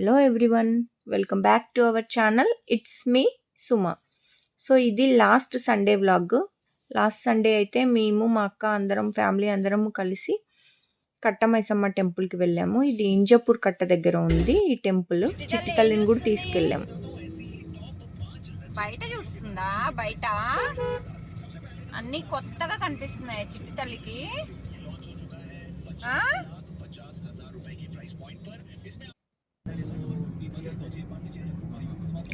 Hello everyone, welcome back to our channel. It's me Suma. So ఇది last Sunday vlog. Last Sunday అయితే మేము మా అక్క అందరం ఫ్యామిలీ అందరం కలిసి కట్టమైసమ్మ టెంపుల్కి వెళ్ళాము. ఇది ఇంజపూర్ కట్ట దగ్గర ఉంది ఈ టెంపుల్. చిట్టి తల్లిని కూడా తీసుకెళ్ళాము. బయట చూస్తుందా, బయట అన్ని కొత్తగా కనిపిస్తున్నాయి చిట్టి తల్లికి.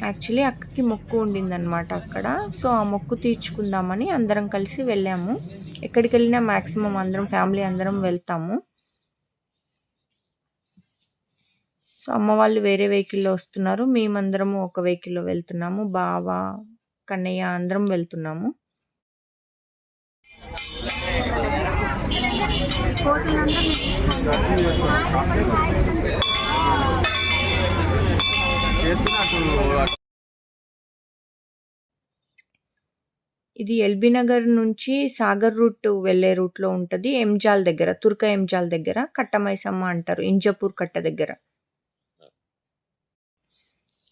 యాక్చువల్లీ అక్కకి మొక్కు ఉండిందనమాట అక్కడ. సో ఆ మొక్కు తీర్చుకుందామని అందరం కలిసి వెళ్ళాము. ఎక్కడికి వెళ్ళినా మ్యాక్సిమం అందరం ఫ్యామిలీ అందరం వెళ్తాము. సో అమ్మ వాళ్ళు వేరే వెహికల్లో వస్తున్నారు, మేమందరము ఒక వెహికల్లో వెళ్తున్నాము. బావ, కన్నయ్య అందరం వెళ్తున్నాము. ఇది ఎల్బీ నగర్ నుంచి సాగర్ రూట్ వెళ్ళే రూట్లో ఉంటుంది. ఎంజాల్ దగ్గర, తుర్క ఎంజాల్ దగ్గర కట్టమైసమ్మ అంటారు, ఇంజపూర్ కట్ట దగ్గర.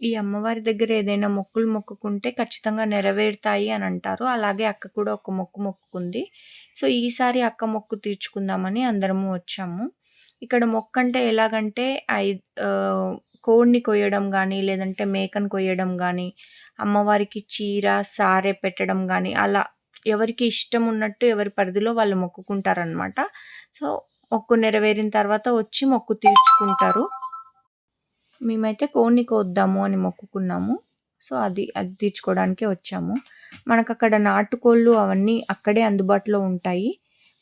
ఈ అమ్మవారి దగ్గర ఏదైనా మొక్కులు మొక్కుకుంటే ఖచ్చితంగా నెరవేరుతాయి అని అంటారు. అలాగే అక్క కూడా ఒక మొక్కు మొక్కుకుంది. సో ఈసారి అక్క మొక్కు తీర్చుకుందామని అందరము వచ్చాము. ఇక్కడ మొక్కు అంటే ఎలాగంటే కోడిని కొయ్యడం కానీ, లేదంటే మేకను కొయ్యడం కానీ, అమ్మవారికి చీర సారె పెట్టడం కానీ, అలా ఎవరికి ఇష్టం ఉన్నట్టు ఎవరి పరిధిలో వాళ్ళు మొక్కుకుంటారనమాట. సో మొక్కు నెరవేరిన తర్వాత వచ్చి మొక్కు తీర్చుకుంటారు. మేమైతే కోడిని కోద్దాము అని మొక్కుకున్నాము. సో అది తీర్చుకోవడానికే వచ్చాము. మనకు అక్కడ నాటుకోళ్ళు అవన్నీ అక్కడే అందుబాటులో ఉంటాయి.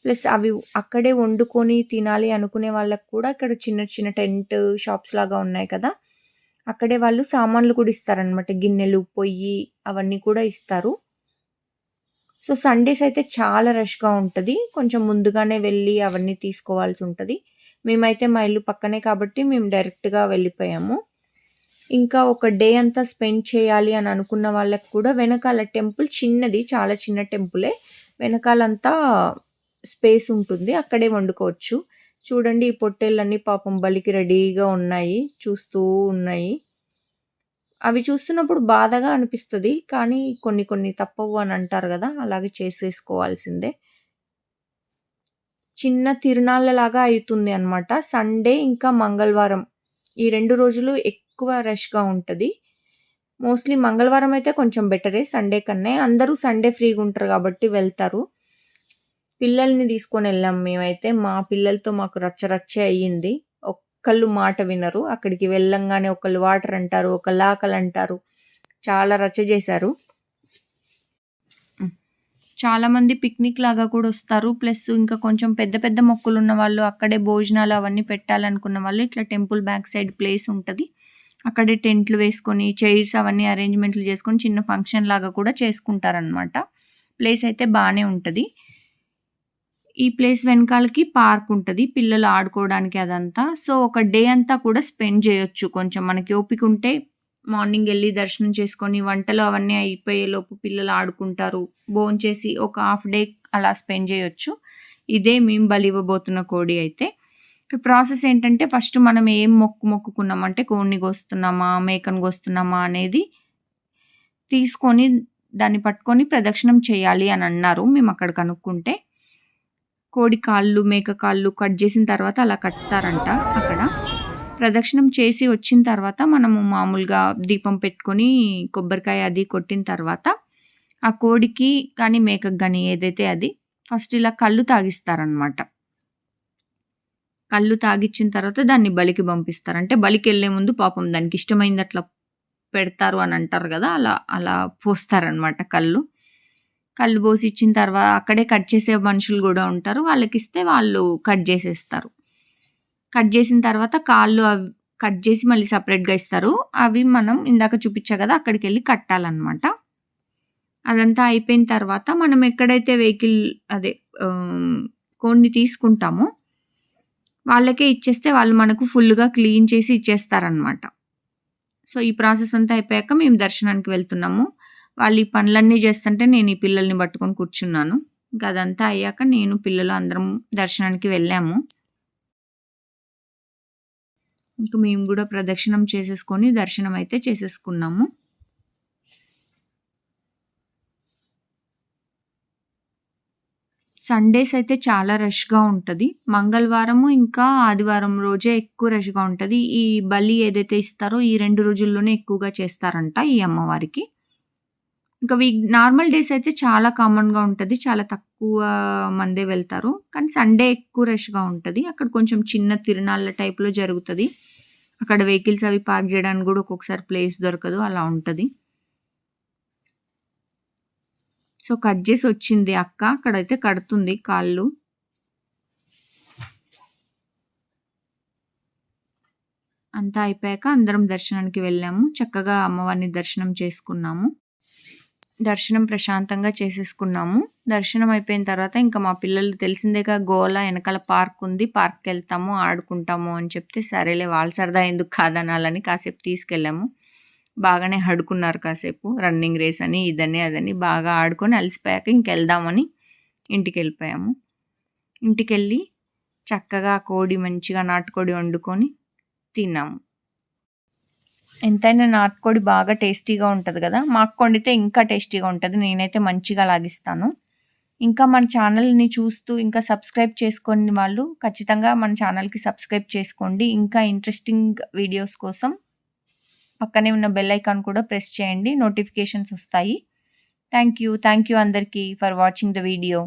ప్లస్ అవి అక్కడే వండుకొని తినాలి అనుకునే వాళ్ళకు కూడా ఇక్కడ చిన్న చిన్న టెంట్ షాప్స్ లాగా ఉన్నాయి కదా, అక్కడే వాళ్ళు సామాన్లు కూడా ఇస్తారనమాట. గిన్నెలు, పొయ్యి అవన్నీ కూడా ఇస్తారు. సో సండేస్ అయితే చాలా రష్గా ఉంటుంది. కొంచెం ముందుగానే వెళ్ళి అవన్నీ తీసుకోవాల్సి ఉంటుంది. మేమైతే మా ఇల్లు పక్కనే కాబట్టి మేము డైరెక్ట్గా వెళ్ళిపోయాము. ఇంకా ఒక డే అంతా స్పెండ్ చేయాలి అని అనుకున్న వాళ్ళకి కూడా వెనకాల టెంపుల్ చిన్నది, చాలా చిన్న టెంపులే. వెనకాలంతా స్పేస్ ఉంటుంది, అక్కడే వండుకోవచ్చు. చూడండి ఈ పొట్టేళ్ళన్నీ పాపం బలికి రెడీగా ఉన్నాయి, చూస్తూ ఉన్నాయి. అవి చూస్తున్నప్పుడు బాధగా అనిపిస్తుంది, కానీ కొన్ని కొన్ని తప్పవు అని అంటారు కదా, అలాగే చేసేసుకోవాల్సిందే. చిన్న తిరునాళ్ళలాగా అవుతుంది అనమాట. సండే ఇంకా మంగళవారం ఈ 2 రోజులు ఎక్కువ రష్గా ఉంటుంది. మోస్ట్లీ మంగళవారం అయితే కొంచెం బెటరే సండే కన్నా. అందరూ సండే ఫ్రీగా ఉంటారు కాబట్టి వెళ్తారు. పిల్లల్ని తీసుకొని వెళ్ళాం మేమైతే. మా పిల్లలతో మాకు రచ్చరచ్చే అయ్యింది. ఒక్కళ్ళు మాట వినరు. అక్కడికి వెళ్ళంగానే ఒకళ్ళు వాటర్ అంటారు, ఒకళ్ళు ఆకలి అంటారు. చాలా రచ్చ చేశారు. చాలామంది పిక్నిక్ లాగా కూడా వస్తారు. ప్లస్ ఇంకా కొంచెం పెద్ద పెద్ద మొక్కులు ఉన్న వాళ్ళు, అక్కడే భోజనాలు అవన్నీ పెట్టాలనుకున్న వాళ్ళు ఇట్లా టెంపుల్ బ్యాక్ సైడ్ ప్లేస్ ఉంటుంది, అక్కడే టెంట్లు వేసుకొని చైర్స్ అవన్నీ అరేంజ్మెంట్లు చేసుకొని చిన్న ఫంక్షన్ లాగా కూడా చేసుకుంటారనమాట. ప్లేస్ అయితే బాగానే ఉంటుంది. ఈ ప్లేస్ వెనకాలకి పార్క్ ఉంటుంది, పిల్లలు ఆడుకోవడానికి అదంతా. సో ఒక డే అంతా కూడా స్పెండ్ చేయొచ్చు. కొంచెం మనకి ఓపిక ఉంటే మార్నింగ్ వెళ్ళి దర్శనం చేసుకొని వంటలు అవన్నీ అయిపోయేలోపు పిల్లలు ఆడుకుంటారు, భోంచేసి ఒక హాఫ్ డే అలా స్పెండ్ చేయొచ్చు. ఇదే మేము బలి ఇవ్వబోతున్న కోడి అయితే. ప్రాసెస్ ఏంటంటే ఫస్ట్ మనం ఏం మొక్కుకున్నామంటే కోడిని కోస్తున్నామా మేకను కోస్తున్నామా అనేది తీసుకొని దాన్ని పట్టుకొని ప్రదక్షిణం చేయాలి అని అన్నారు. మేము అక్కడ కనుక్కుంటే కోడి కాళ్ళు, మేక కాళ్ళు కట్ చేసిన తర్వాత అలా కట్టారంట. అక్కడ ప్రదక్షిణం చేసి వచ్చిన తర్వాత మనము మామూలుగా దీపం పెట్టుకొని కొబ్బరికాయ అది కొట్టిన తర్వాత ఆ కోడికి కానీ మేకకు కానీ ఏదైతే అది ఫస్ట్ ఇలా కళ్ళు తాగిస్తారనమాట. కళ్ళు తాగిచ్చిన తర్వాత దాన్ని బలికి పంపిస్తారు. అంటే బలికి వెళ్ళే ముందు పాపం దానికి ఇష్టమైంది అట్లా పెడతారు అని అంటారు కదా, అలా అలా పోస్తారనమాట. కళ్ళు పోసి ఇచ్చిన తర్వాత అక్కడే కట్ చేసే మనుషులు కూడా ఉంటారు, వాళ్ళకి ఇస్తే వాళ్ళు కట్ చేసేస్తారు. కట్ చేసిన తర్వాత కాళ్ళు అవి కట్ చేసి మళ్ళీ సపరేట్గా ఇస్తారు. అవి మనం ఇందాక చూపించా కదా అక్కడికి వెళ్ళి కట్టాలన్నమాట. అదంతా అయిపోయిన తర్వాత మనం ఎక్కడైతే వెహికల్ కోడిని తీసుకుంటామో వాళ్ళకే ఇచ్చేస్తే వాళ్ళు మనకు ఫుల్గా క్లీన్ చేసి ఇచ్చేస్తారనమాట. సో ఈ ప్రాసెస్ అంతా అయిపోయాక మేము దర్శనానికి వెళ్తున్నాము. వాళ్ళు ఈ పనులన్నీ చేస్తుంటే నేను ఈ పిల్లల్ని పట్టుకొని కూర్చున్నాను. ఇంకా అదంతా అయ్యాక నేను పిల్లలు అందరం దర్శనానికి వెళ్ళాము. ఇంక మేము గూడా ప్రదక్షిణం చేసేసుకొని దర్శనం అయితే చేసేసుకున్నాము. సండేస్ అయితే చాలా రష్‌గా ఉంటది. మంగళవారము, ఇంకా ఆదివారం రోజే ఎక్కువ రష్‌గా ఉంటది. ఈ బలి ఏదైతే ఇస్తారో ఈ 2 రోజుల్లోనే ఎక్కువగా చేస్తారంట ఈ అమ్మవారికి. ఇంకా నార్మల్ డేస్ అయితే చాలా కామన్‌గా ఉంటది. చాలా తక్కువ మందే వెళ్తారు. కానీ సండే ఎక్కువ రష్‌గా ఉంటది. అక్కడ కొంచెం చిన్న తిరునాళ్ళ టైప్‌లో జరుగుతది. అక్కడ వెహికల్స్ అవి పార్క్ జేయడానికి గూడా ఒక్కొక్కసారి ప్లేస్ దొరకదు. అలా ఉంటది. సో, కట్ జేసొచ్చింది అక్క. అక్కడైతే కడుతుంది కాళ్ళు. అంతా అయిపోయాక అందరం దర్శనానికి వెళ్ళాము. చక్కగా అమ్మవారిని దర్శనం చేసుకున్నాము. దర్శనం ప్రశాంతంగా చేసేసుకున్నాము. దర్శనం అయిపోయిన తర్వాత ఇంకా మా పిల్లలు తెలిసిందేగా గోల, ఎనకాల పార్క్ ఉంది. పార్క్‌కెళ్తాము, ఆడుకుంటాము అని చెప్తే సరేలే వాళ్ళ సరదా ఎందుకు కాదనాలని కాసేపు తీసుకెళ్ళాము. బాగానే ఆడుకున్నారు కాసేపు. రన్నింగ్ రేస్ అని, ఇదని, అదని బాగా ఆడుకొని అలసిపోయాక ఇంకెళ్దామని ఇంటికెళ్ళిపోయాము. ఇంటికెళ్ళి చక్కగా కోడి మంచిగా నాటుకోడి వండుకొని తిన్నాము. ఎంతైనా నాటుకోడి బాగా టేస్టీగా ఉంటది గదా! మా అక్క వండితే ఇంకా టేస్టీగా ఉంటది. నేనైతే మంచిగా లాగిస్తాను. ఇంకా మన ఛానల్‌ని చూస్తూ ఇంకా సబ్స్క్రైబ్ చేసుకోని వాళ్ళు ఖచ్చితంగా మన ఛానల్‌కి సబ్స్క్రైబ్ చేసుకోండి. ఇంకా ఇంట్రెస్టింగ్ వీడియోస్ కోసం పక్కనే ఉన్న బెల్ ఐకాన్ కూడా ప్రెస్ చేయండి. నోటిఫికేషన్స్ ఒస్తాయి. Thank you. థాంక్ యూ అందరికీ ఫర్ వాచింగ్ ద వీడియో.